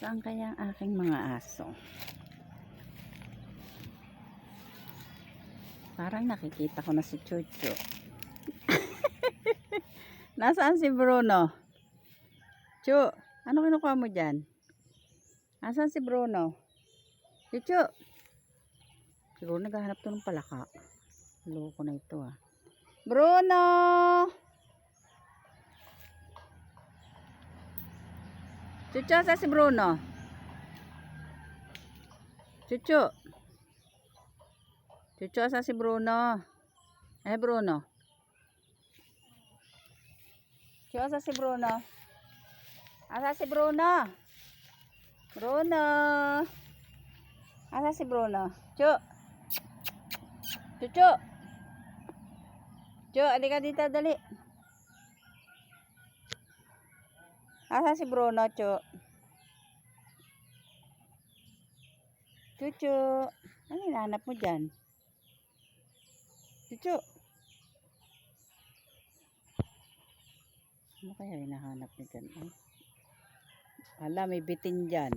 Saan kaya ang aking mga aso? Parang nakikita ko na si Chucho. Nasaan si Bruno? Chu, ano kinukuha mo dyan? Nasaan si Bruno? Chucho. Siguro naghahanap to ng palaka. Loko na ito ah. Bruno! Chucho, saan si Bruno? Chucho. Chucho, saan si Bruno? Bruno. Chucho, saan si Bruno? Asa si Bruno? Bruno. Asa si Bruno? Chu. Chucho. Chu, alika dito dali. Asa si Bruno, Chu? Chucho. Ano hinahanap mo dyan? Chucho. Ano kaya hinahanap niya dyan? Hala, may bitin dyan.